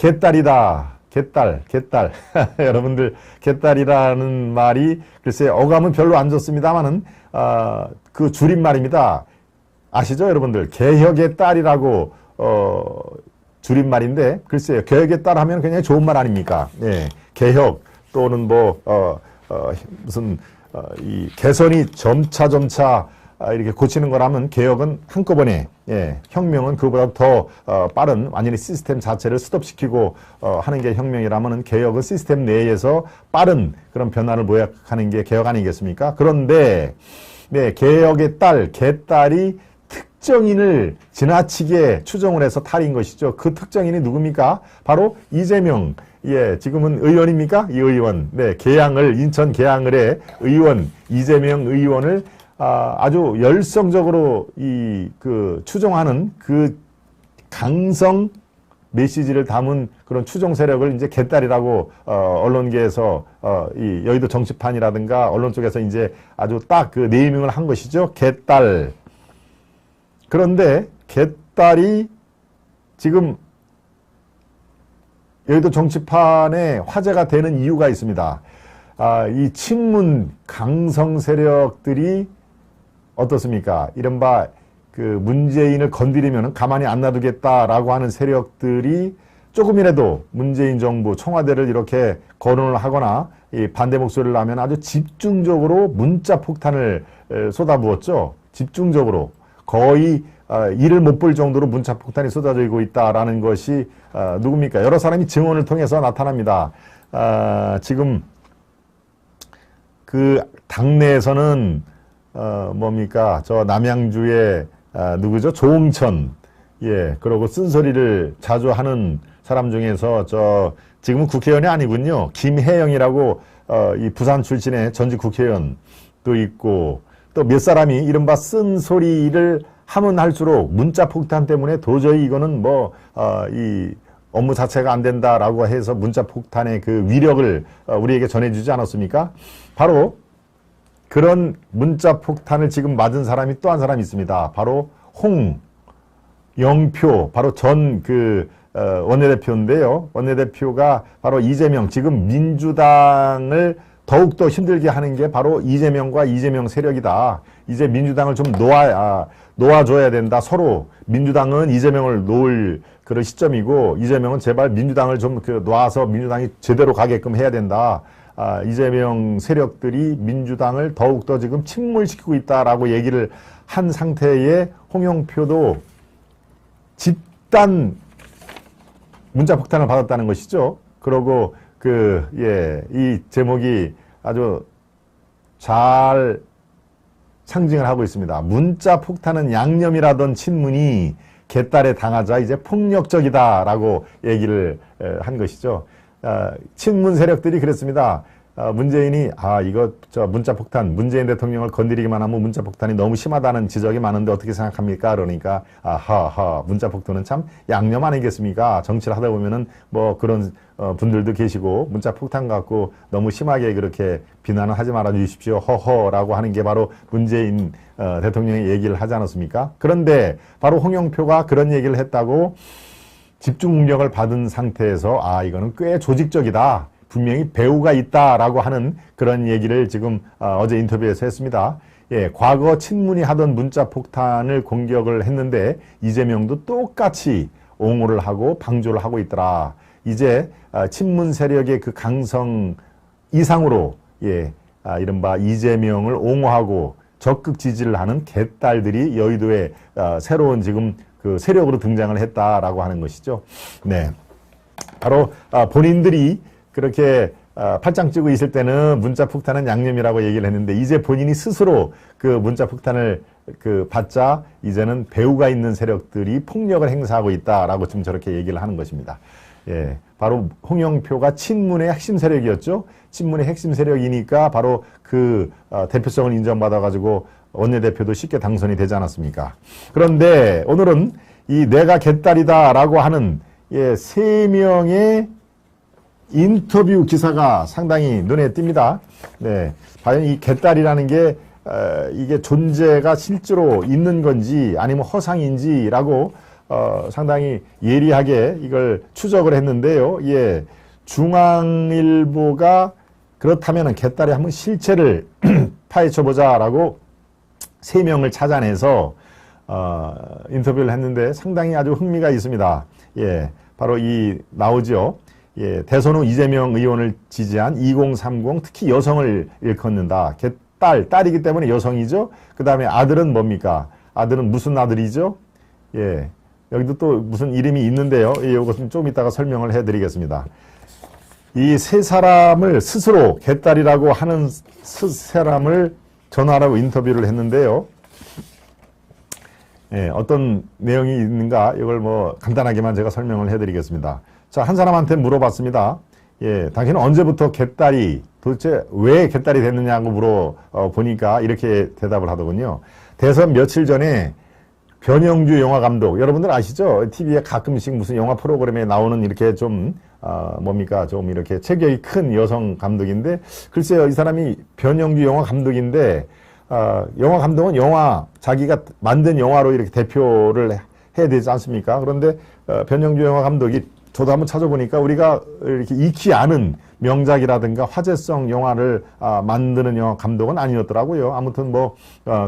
개딸이다. 개딸. 여러분들, 개딸이라는 말이 글쎄 어감은 별로 안 좋습니다만은, 그 줄임말입니다. 아시죠, 여러분들? 개혁의 딸이라고, 줄임말인데, 글쎄요, 개혁의 딸 하면 굉장히 좋은 말 아닙니까? 예, 개혁 또는 무슨, 이 개선이 점차 이렇게 고치는 거라면 개혁은 한꺼번에, 예, 혁명은 그보다 더 빠른 완전히 시스템 자체를 스톱시키고 하는 게 혁명이라면 개혁은 시스템 내에서 빠른 그런 변화를 모색하는 게 개혁 아니겠습니까? 그런데 네, 개혁의 딸, 개딸이 특정인을 지나치게 추정을 해서 탈인 것이죠. 그 특정인이 누굽니까? 바로 이재명. 예, 지금은 의원입니까? 이 의원. 네, 인천 계양을의 의원, 이재명 의원을 아주 열성적으로 추종하는 그 강성 메시지를 담은 그런 추종 세력을 이제 개딸이라고, 언론계에서, 이 여의도 정치판이라든가 언론 쪽에서 이제 아주 딱 그 네이밍을 한 것이죠. 개딸. 그런데 개딸이 지금 여의도 정치판에 화제가 되는 이유가 있습니다. 이 친문 강성 세력들이 어떻습니까? 이른바 그 문재인을 건드리면 가만히 안 놔두겠다라고 하는 세력들이 조금이라도 문재인 정부 청와대를 이렇게 거론을 하거나 이 반대 목소리를 하면 아주 집중적으로 문자 폭탄을 쏟아부었죠. 집중적으로 거의 이를 못 볼 정도로 문자 폭탄이 쏟아지고 있다라는 것이 누굽니까? 여러 사람이 증언을 통해서 나타납니다. 지금 그 당내에서는 뭡니까? 저 남양주의 누구죠? 조응천. 예, 그러고 쓴소리를 자주 하는 사람 중에서 지금은 국회의원이 아니군요. 김혜영이라고 이 부산 출신의 전직 국회의원도 있고 또 몇 사람이 이른바 쓴소리를 하면 할수록 문자 폭탄 때문에 도저히 이거는 이 업무 자체가 안 된다라고 해서 문자 폭탄의 그 위력을 우리에게 전해주지 않았습니까? 바로 그런 문자 폭탄을 지금 맞은 사람이 또 한 사람이 있습니다. 바로 홍영표, 바로 전 원내대표인데요. 원내대표가 바로 이재명, 지금 민주당을 더욱더 힘들게 하는 게 바로 이재명과 이재명 세력이다. 이제 민주당을 좀 놓아줘야 된다. 서로 민주당은 이재명을 놓을 그런 시점이고 이재명은 제발 민주당을 좀 놔서 민주당이 제대로 가게끔 해야 된다. 이재명 세력들이 민주당을 더욱더 지금 침몰시키고 있다라고 얘기를 한 상태에 홍영표도 집단 문자 폭탄을 받았다는 것이죠. 그러고 이 제목이 아주 잘 상징을 하고 있습니다. 문자 폭탄은 양념이라던 친문이 개딸에 당하자 이제 폭력적이다라고 얘기를 한 것이죠. 친문 세력들이 그랬습니다. 문재인이 문자 폭탄, 문재인 대통령을 건드리기만 하면 문자 폭탄이 너무 심하다는 지적이 많은데 어떻게 생각합니까? 그러니까 문자 폭탄은 참 양념 아니겠습니까? 정치를 하다 보면은 그런 분들도 계시고 문자 폭탄 갖고 너무 심하게 그렇게 비난을 하지 말아 주십시오. 허허라고 하는 게 바로 문재인 대통령의 얘기를 하지 않았습니까? 그런데 바로 홍영표가 그런 얘기를 했다고 집중력을 받은 상태에서 이거는 꽤 조직적이다. 분명히 배우가 있다라고 하는 그런 얘기를 지금 어제 인터뷰에서 했습니다. 예, 과거 친문이 하던 문자 폭탄을 공격을 했는데 이재명도 똑같이 옹호를 하고 방조를 하고 있더라. 이제 친문 세력의 그 강성 이상으로 이른바 이재명을 옹호하고 적극 지지를 하는 개딸들이 여의도에 새로운 지금 그 세력으로 등장을 했다라고 하는 것이죠. 네, 바로 본인들이 그렇게 팔짱 끼고 있을 때는 문자 폭탄은 양념이라고 얘기를 했는데 이제 본인이 스스로 그 문자 폭탄을 받자 이제는 배우가 있는 세력들이 폭력을 행사하고 있다라고 지금 저렇게 얘기를 하는 것입니다. 예, 바로 홍영표가 친문의 핵심 세력이었죠. 친문의 핵심 세력이니까 바로 그 대표성을 인정받아가지고 원내대표도 쉽게 당선이 되지 않았습니까? 그런데 오늘은 이 내가 개딸이다라고 하는 3명의 인터뷰 기사가 상당히 눈에 띕니다. 네, 과연 이 개딸이라는 게 이게 존재가 실제로 있는 건지 아니면 허상인지라고 상당히 예리하게 이걸 추적을 했는데요. 예, 중앙일보가 그렇다면 개딸의 한번 실체를 파헤쳐보자라고 3명을 찾아내서 인터뷰를 했는데 상당히 아주 흥미가 있습니다. 예, 바로 이 나오죠. 예, 대선 후 이재명 의원을 지지한 2030 특히 여성을 일컫는다. 딸이기 때문에 여성이죠. 그 다음에 아들은 뭡니까? 아들은 무슨 아들이죠? 예, 여기도 또 무슨 이름이 있는데요. 예, 이것은 좀 이따가 설명을 해드리겠습니다. 이 세 사람을 스스로 개딸이라고 하는 사람을 전화하라고 인터뷰를 했는데요. 예, 어떤 내용이 있는가 이걸 뭐 간단하게만 제가 설명을 해드리겠습니다. 자, 한 사람한테 물어봤습니다. 예, 당신은 언제부터 개딸이 도대체 왜 개딸이 됐느냐고 물어보니까 이렇게 대답을 하더군요. 대선 며칠 전에 변영주 영화감독, 여러분들 아시죠? TV에 가끔씩 무슨 영화 프로그램에 나오는 이렇게 좀 뭡니까? 좀 이렇게 체격이 큰 여성 감독인데, 글쎄요, 이 사람이 변영주 영화감독인데, 영화 감독은 자기가 만든 영화로 이렇게 대표를 해야 되지 않습니까? 그런데 변영주 영화 감독이 저도 한번 찾아보니까 우리가 이렇게 익히 아는 명작이라든가 화제성 영화를 만드는 영화 감독은 아니었더라고요. 아무튼 뭐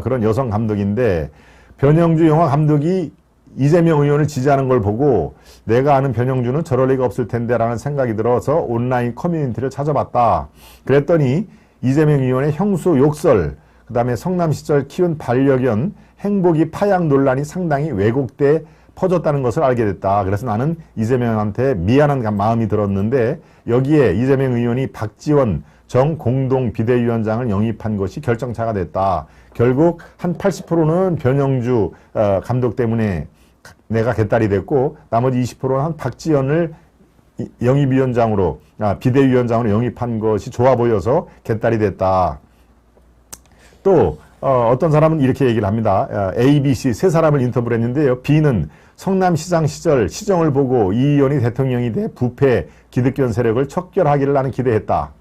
그런 여성 감독인데, 변영주 영화 감독이 이재명 의원을 지지하는 걸 보고 내가 아는 변영주는 저럴 리가 없을 텐데 라는 생각이 들어서 온라인 커뮤니티를 찾아봤다. 그랬더니 이재명 의원의 형수 욕설, 그 다음에 성남 시절 키운 반려견 행복이 파양 논란이 상당히 왜곡돼 퍼졌다는 것을 알게 됐다. 그래서 나는 이재명한테 미안한 마음이 들었는데 여기에 이재명 의원이 박지원 정 공동 비대위원장을 영입한 것이 결정차가 됐다. 결국 한 80%는 변영주 감독 때문에 내가 개딸이 됐고 나머지 20%는 한 박지원을 영입위원장으로 비대위원장으로 영입한 것이 좋아 보여서 개딸이 됐다. 또 어떤 사람은 이렇게 얘기를 합니다. A, B, C 세 사람을 인터뷰를 했는데요. B는 성남시장 시절 시정을 보고 이 의원이 대통령이 돼 부패 기득권 세력을 척결하기를 나는 기대했다.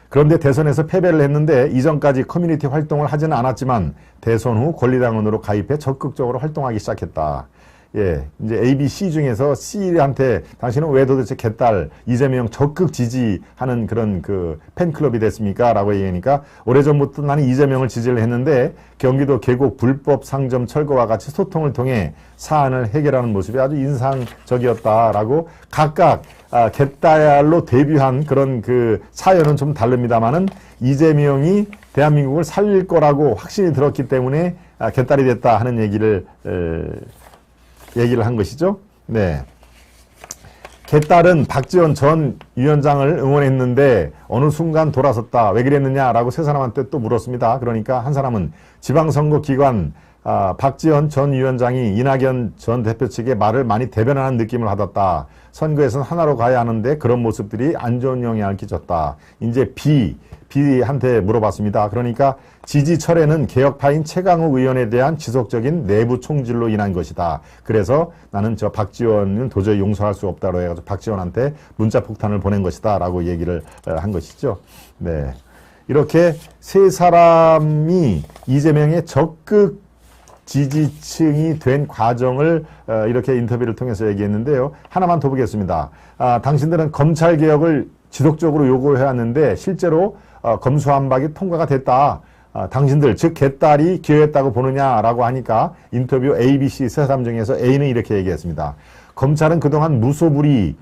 그런데 대선에서 패배를 했는데 이전까지 커뮤니티 활동을 하지는 않았지만 대선 후 권리당원으로 가입해 적극적으로 활동하기 시작했다. 예, 이제 A, B, C 중에서 C한테 당신은 왜 도대체 개딸 이재명 적극 지지하는 그런 그 팬클럽이 됐습니까? 라고 얘기하니까 오래전부터 나는 이재명을 지지를 했는데 경기도 계곡 불법 상점 철거와 같이 소통을 통해 사안을 해결하는 모습이 아주 인상적이었다라고 각각 개딸로 데뷔한 그런 그 사연은 좀 다릅니다만은 이재명이 대한민국을 살릴 거라고 확신이 들었기 때문에 개딸이 됐다 하는 얘기를 한 것이죠. 네. 개딸은 박지원 전 위원장을 응원했는데 어느 순간 돌아섰다. 왜 그랬느냐라고 세 사람한테 또 물었습니다. 그러니까 한 사람은 지방선거 기간 박지원 전 위원장이 이낙연 전 대표 측의 말을 많이 대변하는 느낌을 받았다. 선거에서는 하나로 가야 하는데 그런 모습들이 안 좋은 영향을 끼쳤다. 이제 B한테 물어봤습니다. 그러니까 지지 철회는 개혁파인 최강욱 의원에 대한 지속적인 내부 총질로 인한 것이다. 그래서 나는 저 박지원은 도저히 용서할 수 없다고 해가지고 박지원한테 문자 폭탄을 보낸 것이다. 라고 얘기를 한 것이죠. 네. 이렇게 세 사람이 이재명의 적극 지지층이 된 과정을 이렇게 인터뷰를 통해서 얘기했는데요. 하나만 더 보겠습니다. 당신들은 검찰개혁을 지속적으로 요구해왔는데 실제로 검수완박이 통과가 됐다. 당신들 즉 개딸이 기여했다고 보느냐라고 하니까 인터뷰 A, B, C 세 사람 중에서 A는 이렇게 얘기했습니다. 검찰은 그동안 무소불위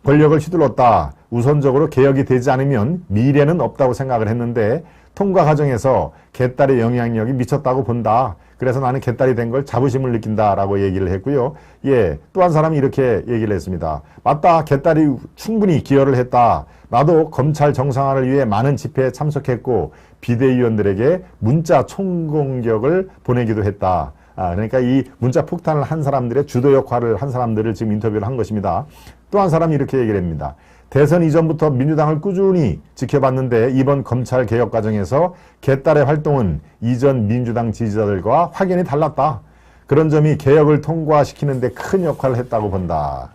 권력을 휘둘렀다. 우선적으로 개혁이 되지 않으면 미래는 없다고 생각을 했는데 통과 과정에서 개딸의 영향력이 미쳤다고 본다. 그래서 나는 개딸이 된 걸 자부심을 느낀다라고 얘기를 했고요. 예, 또 한 사람이 이렇게 얘기를 했습니다. 맞다. 개딸이 충분히 기여를 했다. 나도 검찰 정상화를 위해 많은 집회에 참석했고 비대위원들에게 문자 총공격을 보내기도 했다. 그러니까 이 문자 폭탄을 한 사람들의 주도 역할을 한 사람들을 지금 인터뷰를 한 것입니다. 또 한 사람이 이렇게 얘기를 합니다. 대선 이전부터 민주당을 꾸준히 지켜봤는데 이번 검찰 개혁 과정에서 개딸의 활동은 이전 민주당 지지자들과 확연히 달랐다. 그런 점이 개혁을 통과시키는 데 큰 역할을 했다고 본다.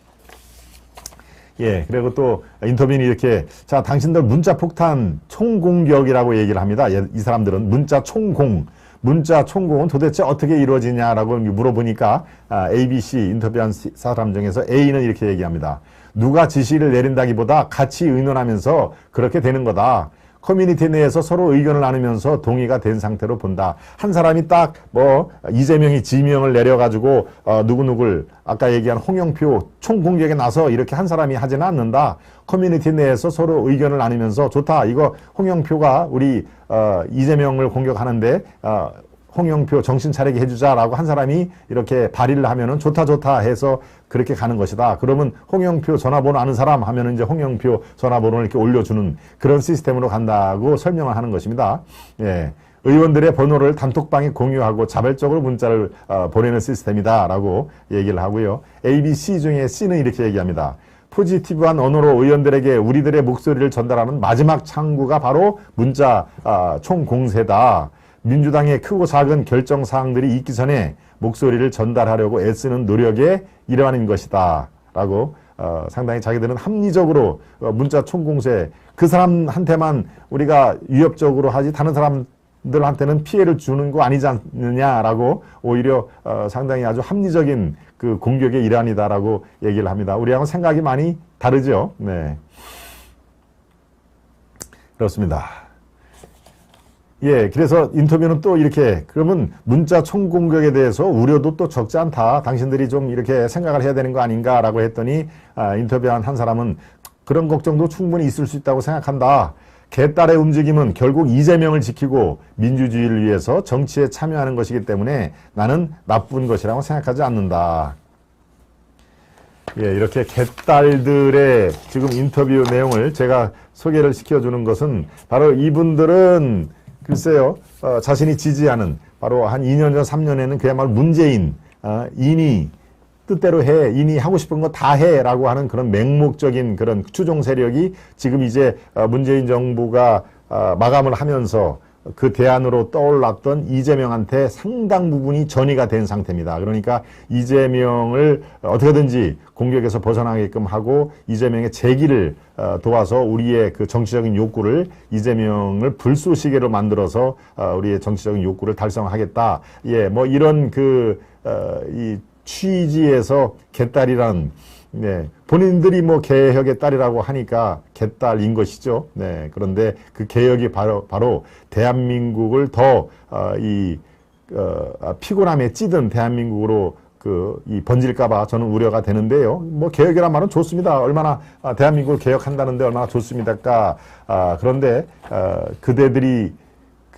예, 그리고 또 인터뷰는 이렇게 자, 당신들 문자 폭탄 총공격이라고 얘기를 합니다. 이 사람들은 문자 총공. 문자 총공은 도대체 어떻게 이루어지냐라고 물어보니까 ABC 인터뷰한 사람 중에서 A는 이렇게 얘기합니다. 누가 지시를 내린다기보다 같이 의논하면서 그렇게 되는 거다. 커뮤니티 내에서 서로 의견을 나누면서 동의가 된 상태로 본다. 한 사람이 딱 이재명이 지명을 내려가지고 누구누구를 아까 얘기한 홍영표 총공격에 나서 이렇게 한 사람이 하지는 않는다. 커뮤니티 내에서 서로 의견을 나누면서 좋다. 이거 홍영표가 우리 이재명을 공격하는데 홍영표 정신 차리게 해주자라고 한 사람이 이렇게 발의를 하면은 좋다 해서 그렇게 가는 것이다. 그러면 홍영표 전화번호 아는 사람 하면은 이제 홍영표 전화번호를 이렇게 올려주는 그런 시스템으로 간다고 설명을 하는 것입니다. 예. 의원들의 번호를 단톡방에 공유하고 자발적으로 문자를 보내는 시스템이다라고 얘기를 하고요. A, B, C 중에 C는 이렇게 얘기합니다. 포지티브한 언어로 의원들에게 우리들의 목소리를 전달하는 마지막 창구가 바로 문자 총공세다. 민주당의 크고 작은 결정사항들이 있기 전에 목소리를 전달하려고 애쓰는 노력의 일환인 것이다. 라고 상당히 자기들은 합리적으로 문자 총공세 그 사람한테만 우리가 위협적으로 하지 다른 사람들한테는 피해를 주는 거 아니지 않느냐라고 오히려 상당히 아주 합리적인 그 공격의 일환이다라고 얘기를 합니다. 우리하고는 생각이 많이 다르죠. 네. 그렇습니다. 예, 그래서 인터뷰는 또 이렇게 그러면 문자 총공격에 대해서 우려도 또 적지 않다. 당신들이 좀 이렇게 생각을 해야 되는 거 아닌가라고 했더니 인터뷰한 한 사람은 그런 걱정도 충분히 있을 수 있다고 생각한다. 개딸의 움직임은 결국 이재명을 지키고 민주주의를 위해서 정치에 참여하는 것이기 때문에 나는 나쁜 것이라고 생각하지 않는다. 예, 이렇게 개딸들의 지금 인터뷰 내용을 제가 소개를 시켜주는 것은 바로 이분들은 글쎄요, 자신이 지지하는 바로 한 2년 전, 3년에는 그야말로 문재인, 인이 뜻대로 해, 인이 하고 싶은 거 다 해 라고 하는 그런 맹목적인 그런 추종 세력이 지금 이제 문재인 정부가 마감을 하면서 그 대안으로 떠올랐던 이재명한테 상당 부분이 전이가 된 상태입니다. 그러니까 이재명을 어떻게든지 공격에서 벗어나게끔 하고 이재명의 재기를 도와서 우리의 그 정치적인 욕구를 이재명을 불쏘시개로 만들어서 우리의 정치적인 욕구를 달성하겠다. 예, 뭐 이런 이 취지에서 개딸이란 네, 본인들이 뭐 개혁의 딸이라고 하니까 개딸인 것이죠. 네, 그런데 그 개혁이 바로 대한민국을 더 피곤함에 찌든 대한민국으로 이 번질까봐 저는 우려가 되는데요. 뭐 개혁이란 말은 좋습니다. 얼마나 대한민국을 개혁한다는데 얼마나 좋습니까? 그런데 그대들이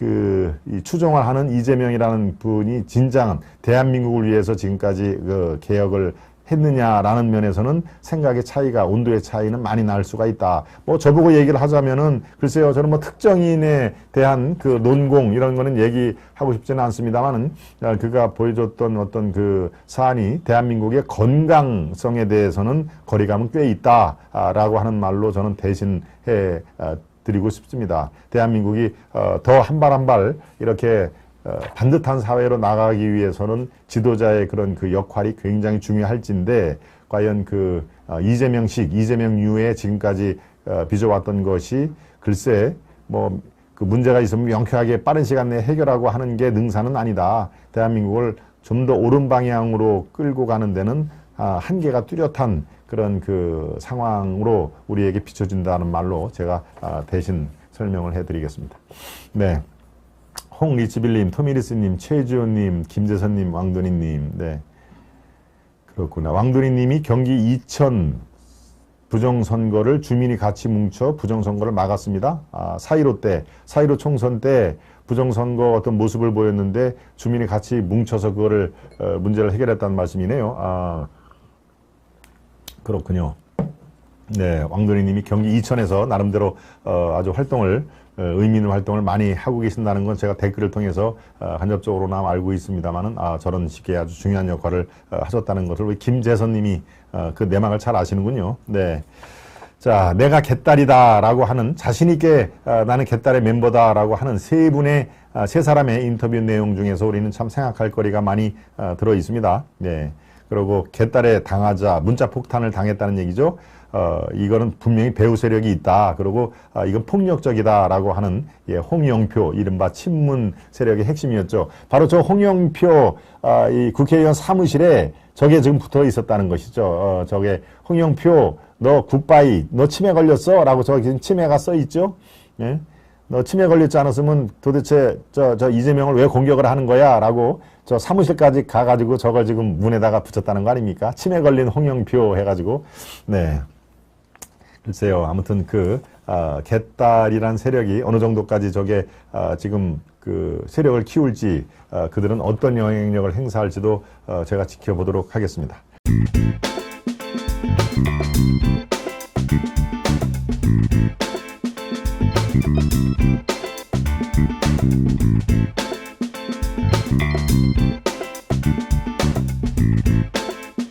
이 추종을 하는 이재명이라는 분이 진정한 대한민국을 위해서 지금까지 그 개혁을 했느냐라는 면에서는 생각의 차이가, 온도의 차이는 많이 날 수가 있다. 뭐 저보고 얘기를 하자면은 글쎄요, 저는 뭐 특정인에 대한 그 논공 이런 거는 얘기하고 싶지는 않습니다만은 그가 보여줬던 어떤 그 사안이 대한민국의 건강성에 대해서는 거리감은 꽤 있다라고 하는 말로 저는 대신해 드리고 싶습니다. 대한민국이 더 한 발 한 발 이렇게 반듯한 사회로 나가기 위해서는 지도자의 그런 그 역할이 굉장히 중요할진데 과연 그 이재명식, 이재명류에 지금까지 빚어왔던 것이 글쎄 뭐 그 문제가 있으면 명쾌하게 빠른 시간 내에 해결하고 하는 게 능사는 아니다. 대한민국을 좀 더 옳은 방향으로 끌고 가는 데는 한계가 뚜렷한 그런 그 상황으로 우리에게 비춰진다는 말로 제가 대신 설명을 해드리겠습니다. 네. 홍리치빌님, 토미리스님, 최주호님, 김재선님, 왕돈이님, 네. 그렇구나. 왕돈이님이 경기 이천 부정선거를 주민이 같이 뭉쳐 부정선거를 막았습니다. 4.15 총선 때 부정선거 어떤 모습을 보였는데 주민이 같이 뭉쳐서 그거를, 문제를 해결했다는 말씀이네요. 그렇군요. 네. 왕돈이님이 경기 이천에서 나름대로, 아주 의미 있는 활동을 많이 하고 계신다는 건 제가 댓글을 통해서 간접적으로나마 알고 있습니다만은 저런 식의 아주 중요한 역할을 하셨다는 것을 우리 김재선님이 그 내막을 잘 아시는군요. 네, 자, 내가 개딸이다라고 하는 자신있게 나는 개딸의 멤버다라고 하는 세 사람의 인터뷰 내용 중에서 우리는 참 생각할 거리가 많이 들어 있습니다. 네. 그리고 개딸에 당하자 문자 폭탄을 당했다는 얘기죠. 이거는 분명히 배후 세력이 있다. 그리고 이건 폭력적이다라고 하는 홍영표 이른바 친문 세력의 핵심이었죠. 바로 저 홍영표 이 국회의원 사무실에 저게 지금 붙어 있었다는 것이죠. 저게 홍영표 너 굿바이 너 치매 걸렸어? 라고 저기 지금 치매가 써 있죠. 예? 너 치매 걸렸지 않았으면 도대체 저 이재명을 왜 공격을 하는 거야? 라고 저 사무실까지 가가지고 저걸 지금 문에다가 붙였다는 거 아닙니까? 치매 걸린 홍영표 해가지고. 네. 글쎄요. 아무튼 개딸이란 세력이 어느 정도까지 저게 지금 그 세력을 키울지 그들은 어떤 영향력을 행사할지도 제가 지켜보도록 하겠습니다.